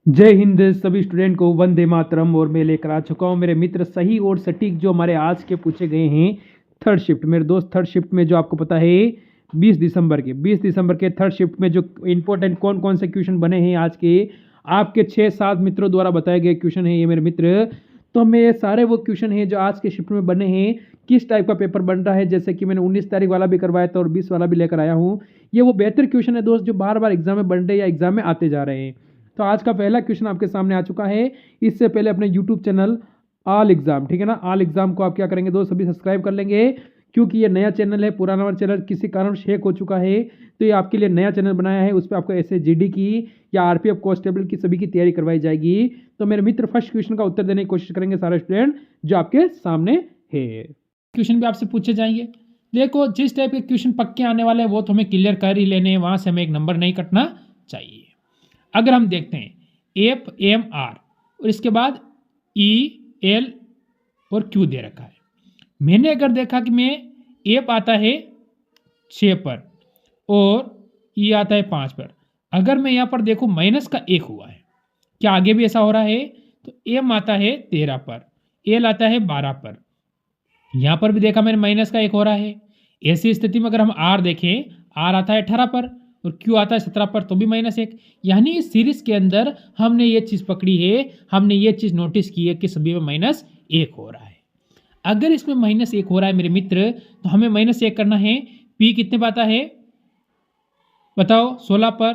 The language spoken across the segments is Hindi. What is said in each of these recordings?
जय हिंद सभी स्टूडेंट को वंदे मातरम। और मैं लेकर आ चुका हूँ मेरे मित्र सही और सटीक जो हमारे आज के पूछे गए हैं थर्ड शिफ्ट। मेरे दोस्त थर्ड शिफ्ट में जो आपको पता है 20 दिसंबर के थर्ड शिफ्ट में जो इंपॉर्टेंट कौन कौन से क्वेश्चन बने हैं आज के आपके 6-7 मित्रों द्वारा बताए गए क्वेश्चन है ये मेरे मित्र। तो हमें ये सारे वो क्वेश्चन हैं जो आज के शिफ्ट में बने हैं किस टाइप का पेपर बन रहा है। जैसे कि मैंने 19 तारीख वाला भी करवाया था और 20 वाला भी लेकर आया हूँ। ये वो बेहतर क्वेश्चन है दोस्त जो बार बार एग्जाम में बन रहे हैं या एग्जाम में आते जा रहे हैं। तो आज का पहला क्वेश्चन आपके सामने आ चुका है। इससे पहले अपने यूट्यूब चैनल ऑल एग्जाम, ठीक है ना, ऑल एग्जाम को आप क्या करेंगे दोस्त, सभी सब्सक्राइब कर लेंगे क्योंकि ये नया चैनल है। पुराना वाला चैनल किसी कारण हैक हो चुका है तो ये आपके लिए नया चैनल बनाया है। उस पर आपको SSGD की या RPF कांस्टेबल की सभी की तैयारी करवाई जाएगी। तो मेरे मित्र फर्स्ट क्वेश्चन का उत्तर देने की कोशिश करेंगे सारे स्टूडेंट जो आपके सामने है। क्वेश्चन भी आपसे पूछे जाएंगे। देखो जिस टाइप के क्वेश्चन पक्के आने वाले हैं वो तो हमें क्लियर कर ही लेने हैं, वहां से हमें एक नंबर नहीं कटना चाहिए। अगर हम देखते हैं FMR और इसके बाद EL और Q दे रखा है। मैंने अगर देखा कि मैं एप आता है 6 पर और E आता है 5 पर, अगर मैं यहाँ पर देखूँ माइनस का 1 हुआ है, क्या आगे भी ऐसा हो रहा है? तो M आता है 13 पर, L आता है 12 पर, यहाँ पर भी देखा मैंने माइनस का 1 हो रहा है। ऐसी स्थिति में अगर हम R देखें, R आता है 18 पर और Q आता है 17 पर, तो भी -1। यानी इस सीरीज के अंदर हमने ये चीज़ पकड़ी है, हमने ये चीज़ नोटिस की है कि सभी में -1 हो रहा है। अगर इसमें -1 हो रहा है मेरे मित्र तो हमें -1 करना है। P कितने पर आता है बताओ? 16 पर।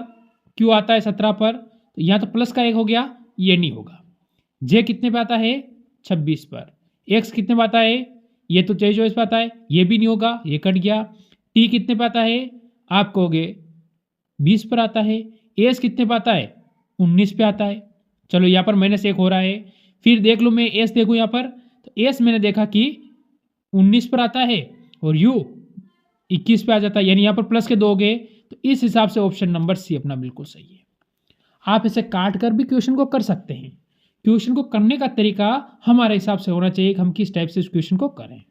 Q आता है 17 पर, तो यहाँ तो प्लस का 1 हो गया, ये नहीं होगा। J कितने पे आता है? 26 पर। X कितने पे आता है? ये तो 24 पे आता है, ये भी नहीं होगा, ये कट गया। T कितने पे आता है? आप कहोगे 20 पर आता है। S कितने पे आता है? 19 पे आता है। चलो यहाँ पर -1 हो रहा है। फिर देख लो, मैं S देखूँ यहाँ पर, तो S मैंने देखा कि 19 पर आता है और U 21 पे आ जाता है, यानी यहाँ पर प्लस के 2 हो गए। तो इस हिसाब से ऑप्शन नंबर C अपना बिल्कुल सही है। आप इसे काट कर भी क्वेश्चन को कर सकते हैं। क्वेश्चन को करने का तरीका हमारे हिसाब से होना चाहिए कि हम किस टाइप से इस क्वेश्चन को करें।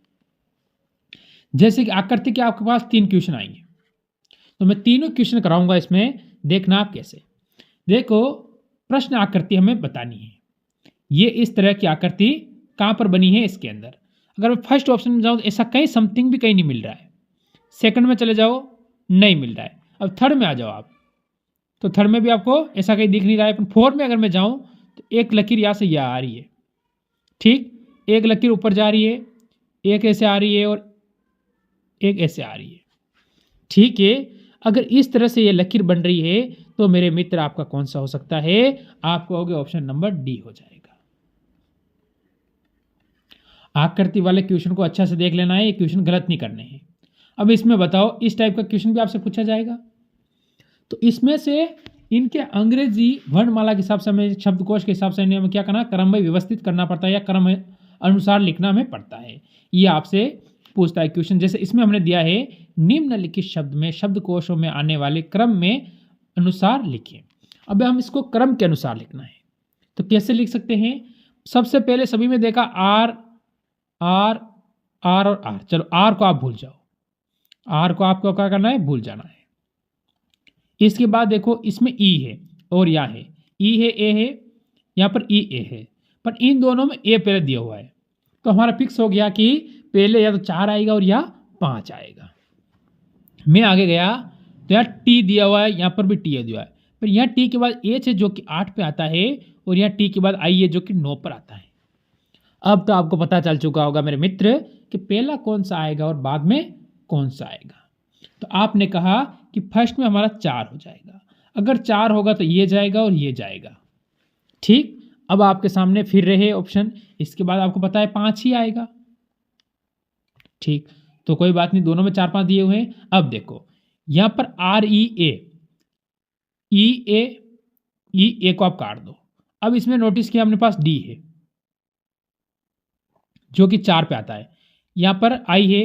जैसे कि आकृति के आपके पास 3 क्वेश्चन आएंगे, तो मैं तीनों क्वेश्चन कराऊंगा, इसमें देखना आप कैसे। देखो, प्रश्न आकृति हमें बतानी है। ये इस तरह की आकृति कहाँ पर बनी है इसके अंदर। अगर मैं फर्स्ट ऑप्शन में जाऊँ तो ऐसा कहीं समथिंग भी कहीं नहीं मिल रहा है। सेकंड में चले जाओ, नहीं मिल रहा है। अब थर्ड में आ जाओ आप, तो थर्ड में भी आपको ऐसा कहीं दिख नहीं रहा है। फोर्थ में अगर मैं जाऊँ तो एक लकीर यहाँ से यह आ रही है, ठीक, एक लकीर ऊपर जा रही है, एक ऐसे आ रही है और एक ऐसे आ रही है, ठीक है। अगर इस तरह से ये लकीर बन रही है तो मेरे मित्र आपका कौन सा हो सकता है? आपको हो गया ऑप्शन नंबर डी हो जाएगा। आकृति वाले क्वेश्चन को अच्छा से देख लेना है, ये क्वेश्चन गलत नहीं करने हैं। अब इसमें बताओ, इस टाइप का क्वेश्चन भी आपसे पूछा जाएगा, तो इसमें से इनके अंग्रेजी वर्णमाला के हिसाब से हमें, शब्दकोश के हिसाब से हमें क्या करना, क्रम में व्यवस्थित करना पड़ता है या क्रम अनुसार लिखना हमें पड़ता है। ये आपसे पूछता है क्वेश्चन। जैसे इसमें हमने दिया है निम्नलिखित शब्द में शब्दकोशों में आने वाले क्रम में अनुसार लिखें। अब हम इसको क्रम के अनुसार लिखना है, तो कैसे लिख सकते हैं? सबसे पहले सभी में देखा आर आर आर और आर। चलो आर को आप भूल जाओ, आर को आपको क्या करना है? भूल जाना है। इसके बाद देखो, इसमें ई है और यहाँ है, ई है, ए है, यहाँ पर ई ए है, पर इन दोनों में ए पहले दिया हुआ है, तो हमारा फिक्स हो गया कि पहले या तो 4 आएगा और या 5 आएगा। मैं आगे गया तो यहाँ टी दिया हुआ है, यहाँ पर भी टी दिया हुआ है, पर यहाँ टी के बाद एच है जो कि 8 पे आता है और यहाँ टी के बाद आई है जो कि 9 पर आता है। अब तो आपको पता चल चुका होगा मेरे मित्र कि पहला कौन सा आएगा और बाद में कौन सा आएगा। तो आपने कहा कि फर्स्ट में हमारा 4 हो जाएगा। अगर 4 होगा तो ये जाएगा और ये जाएगा, ठीक। अब आपके सामने फिर रहे ऑप्शन, इसके बाद आपको पता है 5 ही आएगा, ठीक। तो कोई बात नहीं, दोनों में 4-5 दिए हुए हैं। अब देखो यहां पर आर ई ए को आप काट दो। अब इसमें नोटिस किया अपने पास डी है जो कि 4 पे आता है, यहां पर आई है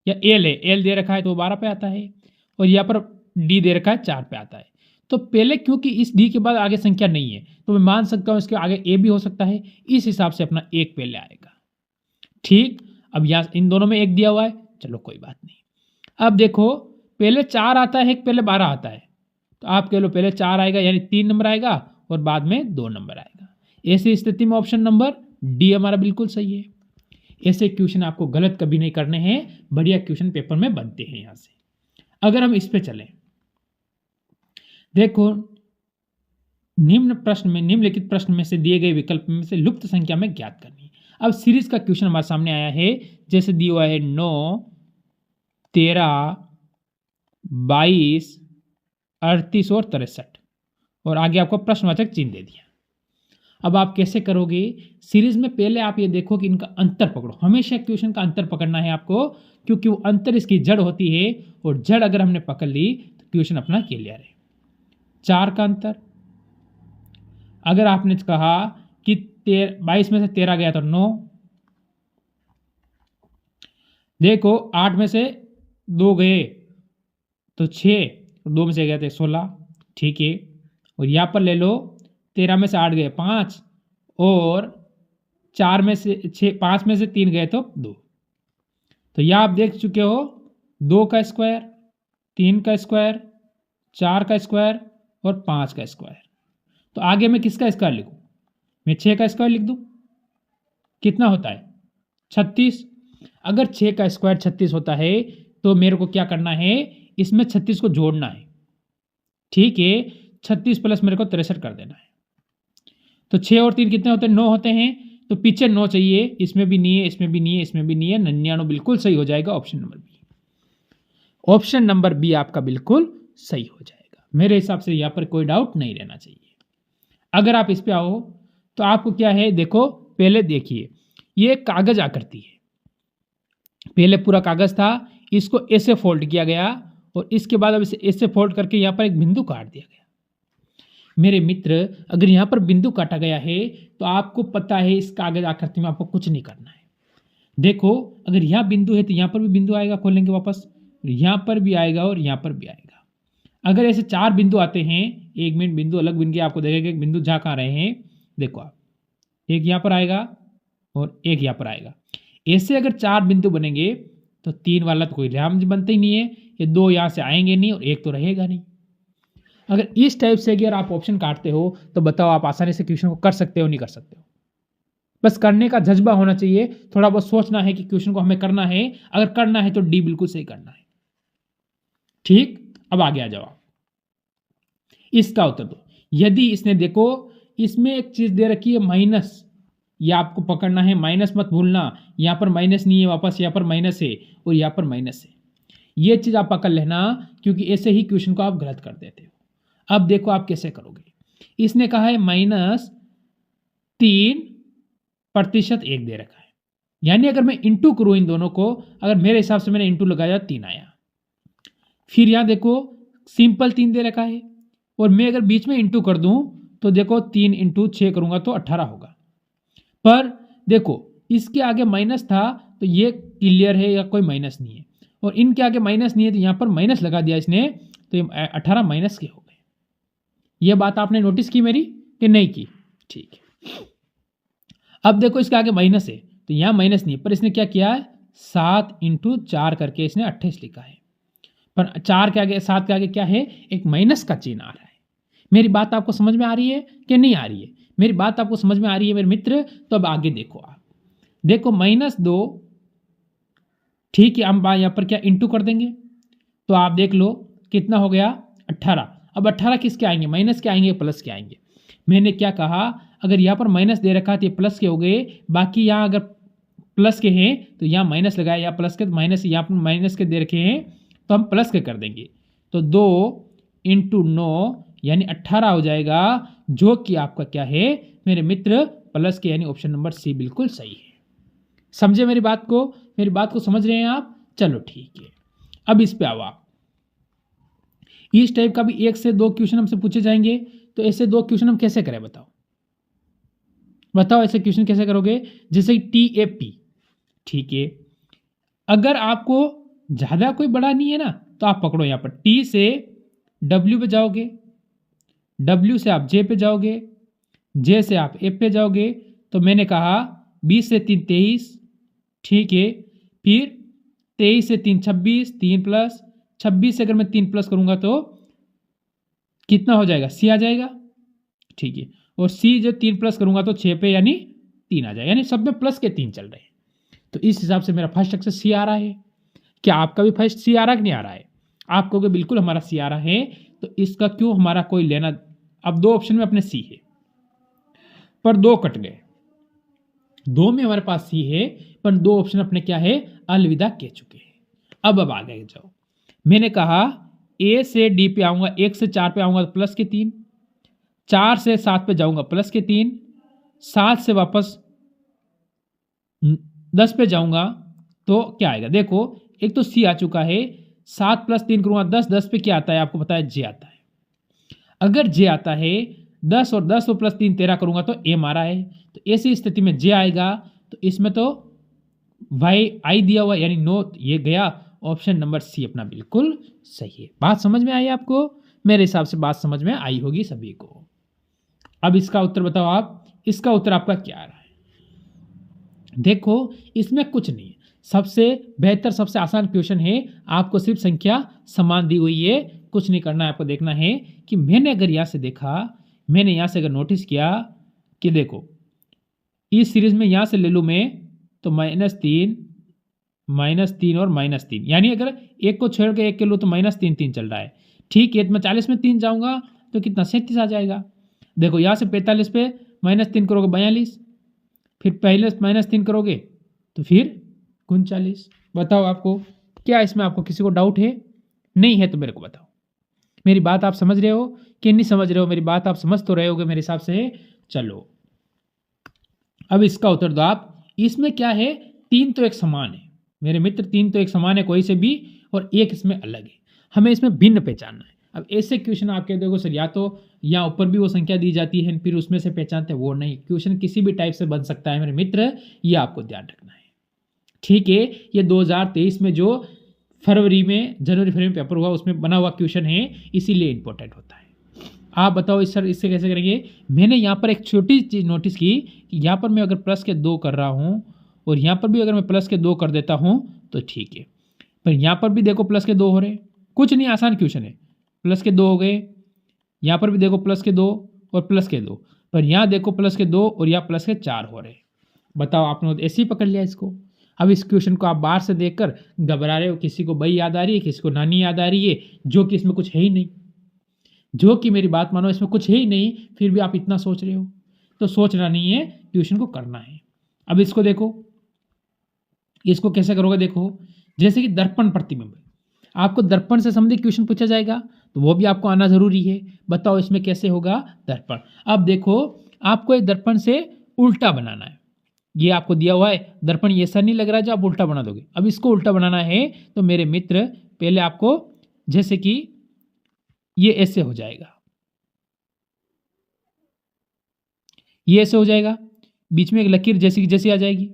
या एल है, एल दे रखा है तो 12 पे आता है, और यहाँ पर डी दे रखा है 4 पे आता है। तो पहले क्योंकि इस डी के बाद आगे संख्या नहीं है तो मैं मान सकता हूं इसके आगे ए भी हो सकता है, इस हिसाब से अपना 1 पहले आएगा, ठीक। अब यहाँ इन दोनों में 1 दिया हुआ है, चलो कोई बात नहीं। अब देखो पहले 4 आता है, पहले 12 आता है, तो आप कह लो पहले 4 आएगा यानी 3 नंबर आएगा और बाद में 2 नंबर आएगा। ऐसी स्थिति में ऑप्शन नंबर डी हमारा बिल्कुल सही है। ऐसे क्वेश्चन आपको गलत कभी नहीं करने हैं, बढ़िया क्वेश्चन पेपर में बनते हैं यहाँ से। अगर हम इस पे चलें, देखो निम्नलिखित प्रश्न में से दिए गए विकल्प में से लुप्त संख्या में ज्ञात करनी है। अब सीरीज का क्वेश्चन हमारे सामने आया है, जैसे दिया हुआ है 9, 13, 22, 38 और 63, और आगे आपको प्रश्नवाचक चिन्ह दे दिया। अब आप कैसे करोगे सीरीज में? पहले आप ये देखो कि इनका अंतर पकड़ो। हमेशा क्वेश्चन का अंतर पकड़ना है आपको, क्योंकि वो अंतर इसकी जड़ होती है, और जड़ अगर हमने पकड़ ली तो क्वेश्चन अपना क्लियर है। 4 का अंतर, अगर आपने कहा कि 22 में से 13 गया तो 9, देखो 8 में से 2 गए तो 6, 2 में से गए थे 16, ठीक है। और यहाँ पर ले लो 13 में से 8 गए 5, और 4 में से 6, 5 में से 3 गए तो 2। तो यह आप देख चुके हो 2 का स्क्वायर, 3 का स्क्वायर, 4 का स्क्वायर और 5 का स्क्वायर। तो आगे मैं किसका स्क्वायर लिखूं? मैं 6 का स्क्वायर लिख दूं। कितना होता है? 36। अगर 6 का स्क्वायर 36 होता है तो मेरे को क्या करना है, इसमें 36 को जोड़ना है, ठीक है। 36 प्लस मेरे को 63 कर देना है। तो 6 और 3 कितने होते हैं? 9 होते हैं। तो पीछे 9 चाहिए, इसमें भी नहीं है, इसमें भी नहीं है, इसमें भी नहीं है। 99 बिल्कुल सही हो जाएगा। Option number B, option number B आपका बिल्कुल सही हो जाएगा। मेरे हिसाब से यहाँ पर कोई डाउट नहीं रहना चाहिए। अगर आप इस पे आओ तो आपको क्या है, देखो पहले देखिए ये कागज आकृति है। पहले पूरा कागज था, इसको ऐसे फोल्ड किया गया, और इसके बाद अब इसे ऐसे फोल्ड करके यहाँ पर एक बिंदु काट दिया गया। मेरे मित्र, अगर यहाँ पर बिंदु काटा गया है तो आपको पता है इस कागज आकृति में आपको कुछ नहीं करना है। देखो अगर यहाँ बिंदु है तो यहाँ पर भी बिंदु आएगा, खोलेंगे वापस, यहाँ पर भी आएगा और यहाँ पर भी आएगा। अगर ऐसे 4 बिंदु आते हैं, 1 मिनट बिंदु अलग बिंदु आपको देखेगा, एक बिंदु जहाँ कहाँ रहे हैं, देखो आप, एक यहाँ पर आएगा और एक यहाँ पर आएगा। ऐसे अगर 4 बिंदु बनेंगे तो 3 वाला तो कोई रेंज बनता ही नहीं है, ये 2 यहाँ से आएंगे नहीं और 1 तो रहेगा नहीं। अगर इस टाइप से अगर आप ऑप्शन काटते हो तो बताओ आप आसानी से क्वेश्चन को कर सकते हो नहीं कर सकते हो? बस करने का जज्बा होना चाहिए, थोड़ा बहुत सोचना है कि क्वेश्चन को हमें करना है। अगर करना है तो डी बिल्कुल सही करना है, ठीक। अब आगे आ जाओ आप, इसका उत्तर दो। यदि इसने, देखो इसमें एक चीज दे रखी है माइनस, ये आपको पकड़ना है, माइनस मत भूलना। यहाँ पर माइनस नहीं है, वापस यहाँ पर माइनस है और यहाँ पर माइनस है। ये चीज आप पकड़ लेना, क्योंकि ऐसे ही क्वेश्चन को आप गलत कर देते हो। अब देखो आप कैसे करोगे। इसने कहा है -3% 1 दे रखा है, यानी अगर मैं इंटू करूं इन दोनों को, अगर मेरे हिसाब से मैंने इंटू लगाया 3 आया। फिर यहां देखो सिंपल 3 दे रखा है, और मैं अगर बीच में इंटू कर दूं तो देखो 3 × 6 करूंगा तो 18 होगा। पर देखो इसके आगे माइनस था तो ये क्लियर है, या कोई माइनस नहीं है, और इनके आगे माइनस नहीं है तो यहां पर माइनस लगा दिया इसने, तो ये 18 माइनस के हो गए। ये बात आपने नोटिस की मेरी कि नहीं की? ठीक है। अब देखो इसके आगे माइनस है तो यहाँ माइनस नहीं है, पर इसने क्या किया है, 7 × 4 करके इसने 28 लिखा है। पर 4 के आगे, 7 के आगे क्या है, एक माइनस का चिन्ह आ रहा है। मेरी बात आपको समझ में आ रही है कि नहीं आ रही है? मेरी बात आपको समझ में आ रही है मेरे मित्र? तो अब आगे देखो आप, देखो -2, ठीक है। हम यहाँ पर क्या इंटू कर देंगे, तो आप देख लो कितना हो गया, 18। अब 18 किसके आएंगे, माइनस के आएंगे, प्लस के आएंगे। मैंने क्या कहा, अगर यहाँ पर माइनस दे रखा तो ये प्लस के हो गए, बाकी यहाँ अगर प्लस के हैं तो यहाँ माइनस लगाए, या प्लस के तो माइनस, यहाँ पर माइनस के दे रखे हैं तो हम प्लस के कर देंगे। तो 2 × 9 यानी 18 हो जाएगा, जो कि आपका क्या है मेरे मित्र, प्लस के, यानी ऑप्शन नंबर सी बिल्कुल सही है। समझे मेरी बात को? मेरी बात को समझ रहे हैं आप? चलो ठीक है। अब इस पे आओ आप, इस टाइप का भी 1 से 2 क्वेश्चन हमसे पूछे जाएंगे, तो ऐसे 2 क्वेश्चन हम कैसे करें, बताओ बताओ ऐसे क्वेश्चन कैसे करोगे? जैसे TAP, ठीक है। अगर आपको ज्यादा कोई बड़ा नहीं है ना, तो आप पकड़ो यहाँ पर T से W पे जाओगे, W से आप J पे जाओगे, J से आप F पे जाओगे। तो मैंने कहा 20 से 3 23, ठीक है। फिर 23 से 3 26, 3 प्लस 26 से अगर मैं 3 प्लस करूंगा तो कितना हो जाएगा, C आ जाएगा, ठीक है। और सी जो 3 प्लस करूंगा तो 6 पे यानी 3 आ जाएगा, यानी सब में प्लस के 3 चल रहे हैं। तो इस हिसाब से मेरा फर्स्ट अक्षर सी आ रहा है। क्या आपका भी फर्स्ट सी आ रहा है कि नहीं आ रहा है? आप कहोगे बिल्कुल हमारा सी आ रहा है, तो इसका क्यों हमारा कोई लेना। अब 2 ऑप्शन में अपने सी है, पर 2 कट गए। 2 में हमारे पास सी है, पर 2 ऑप्शन अपने क्या है, अलविदा कह चुके हैं। अब आगे जाओ। मैंने कहा ए से डी पे आऊंगा, 1 से 4 पे आऊंगा तो प्लस के 3, 4 से 7 पे जाऊंगा प्लस के 3, 7 से वापस 10 पे जाऊंगा तो क्या आएगा। देखो एक तो सी आ चुका है, 7 प्लस 3 करूंगा 10, 10 पे क्या आता है आपको पता है, जे आता है। अगर जे आता है 10 और 10 प्लस 3 13 करूंगा तो एम आ रहा है। तो ऐसी स्थिति में जे आएगा, तो इसमें तो वाई आई दिया हुआ यानी नो, ये गया। ऑप्शन नंबर सी अपना बिल्कुल सही है। बात समझ में आई आपको? मेरे हिसाब से बात समझ में आई होगी सभी को। अब इसका उत्तर बताओ आप, इसका उत्तर आपका क्या आ रहा है? देखो इसमें कुछ नहीं है, सबसे बेहतर सबसे आसान क्वेश्चन है। आपको सिर्फ संख्या समान दी हुई है, कुछ नहीं करना है। आपको देखना है कि मैंने अगर यहाँ से देखा, मैंने यहाँ से अगर नोटिस किया कि देखो इस सीरीज में यहाँ से ले लूँ मैं तो -3 और -3, यानी अगर एक को छोड़ के एक के लूँ तो -3 3 चल रहा है। ठीक है, तो मैं 40 में 3 जाऊँगा तो कितना 37 आ जाएगा। देखो यहाँ से 45 पे -3 करोगे 42, फिर पहले -3 करोगे तो फिर 39। बताओ आपको क्या इसमें आपको किसी को डाउट है? नहीं है तो मेरे को बताओ। मेरी बात आप समझ रहे हो कि नहीं समझ रहे हो? मेरी बात आप समझ तो रहे होगे मेरे हिसाब से। चलो अब इसका उत्तर दो आप। इसमें क्या है, 3 तो एक समान है मेरे मित्र, 3 तो एक समान है कोई से भी, और एक इसमें अलग है। हमें इसमें भिन्न पहचानना है। अब ऐसे क्वेश्चन आप कहते हो सर या तो यहाँ ऊपर भी वो संख्या दी जाती है फिर उसमें से पहचानते हैं, वो नहीं। क्वेश्चन किसी भी टाइप से बन सकता है मेरे मित्र, ये आपको ध्यान रखना है। ठीक है, ये 2023 में जो जनवरी फरवरी में पेपर हुआ उसमें बना हुआ क्वेश्चन है, इसीलिए इंपॉर्टेंट होता है। आप बताओ इस सर इससे कैसे करेंगे? मैंने यहाँ पर एक छोटी चीज़ नोटिस की कि यहाँ पर मैं अगर प्लस के 2 कर रहा हूँ और यहाँ पर भी अगर मैं प्लस के 2 कर देता हूँ तो ठीक है, पर यहाँ पर भी देखो प्लस के 2 हो रहे, कुछ नहीं, आसान क्वेश्चन है। प्लस के 2 हो गए, यहाँ पर भी देखो प्लस के 2 और प्लस के 2, पर यहाँ देखो प्लस के 2 और यहाँ प्लस के 4 हो रहे। बताओ आपने ऐसे ही पकड़ लिया इसको। अब इस क्वेश्चन को आप बाहर से देखकर घबरा रहे हो, किसी को बई याद आ रही है, किसी को नानी याद आ रही है, जो कि इसमें कुछ है ही नहीं, जो कि मेरी बात मानो इसमें कुछ है ही नहीं, फिर भी आप इतना सोच रहे हो। तो सोचना नहीं है, क्वेश्चन को करना है। अब इसको देखो, इसको कैसे करोगे? देखो जैसे कि दर्पण प्रतिबिंब, आपको दर्पण से संबंधित क्वेश्चन पूछा जाएगा तो वो भी आपको आना जरूरी है। बताओ इसमें कैसे होगा दर्पण। अब देखो आपको एक दर्पण से उल्टा बनाना है, ये आपको दिया हुआ है दर्पण, ये ऐसा नहीं लग रहा है जो आप उल्टा बना दोगे। अब इसको उल्टा बनाना है तो मेरे मित्र पहले आपको जैसे कि ये ऐसे हो जाएगा, ये ऐसे हो जाएगा, बीच में एक लकीर जैसी जैसी आ जाएगी।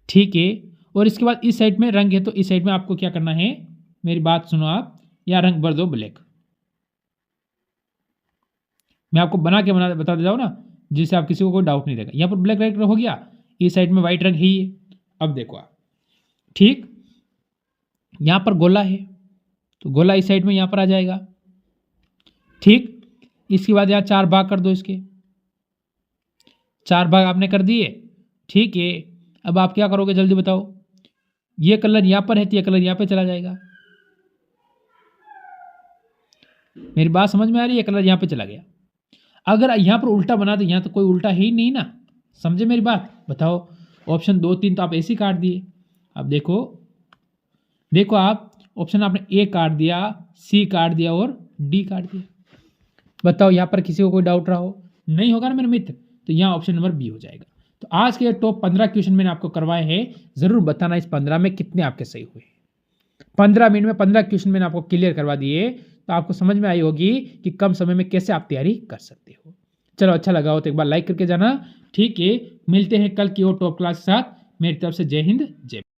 ठीक है, और इसके बाद इस साइड में रंग है तो इस साइड में आपको क्या करना है, मेरी बात सुनो आप, या रंग भर दो ब्लैक। मैं आपको बता देता हूँ ना, जिससे आप किसी को कोई डाउट नहीं रहेगा। यहाँ पर ब्लैक राइट हो गया, इस साइड में व्हाइट रंग ही है। अब देखो आप, ठीक, यहाँ पर गोला है तो गोला इस साइड में यहाँ पर आ जाएगा। ठीक, इसके बाद यहाँ 4 भाग कर दो, इसके 4 भाग आपने कर दिए। ठीक है, अब आप क्या करोगे जल्दी बताओ। ये कलर यहाँ पर है तो ये कलर यहाँ पे चला जाएगा। मेरी बात समझ में आ रही है? कलर यहाँ पे चला गया। अगर यहाँ पर उल्टा बना तो यहाँ तो कोई उल्टा है ही नहीं ना, समझे मेरी बात? बताओ ऑप्शन 2 3 तो आप ऐसे ही काट दिए। अब देखो आप ऑप्शन आपने ए काट दिया, सी काट दिया और डी काट दिया। बताओ यहाँ पर किसी को कोई डाउट रहा हो? नहीं होगा ना मेरे मित्र, तो यहाँ ऑप्शन नंबर बी हो जाएगा। तो आज के टॉप 15 क्वेश्चन मैंने आपको करवाए हैं, जरूर बताना इस 15 में कितने आपके सही हुए। 15 मिनट में 15 क्वेश्चन मैंने आपको क्लियर करवा दिए, तो आपको समझ में आई होगी कि कम समय में कैसे आप तैयारी कर सकते हो। चलो अच्छा लगा हो तो एक बार लाइक करके जाना। ठीक है, मिलते हैं कल की और टॉप क्लास के साथ। मेरी तरफ से जय हिंद जय।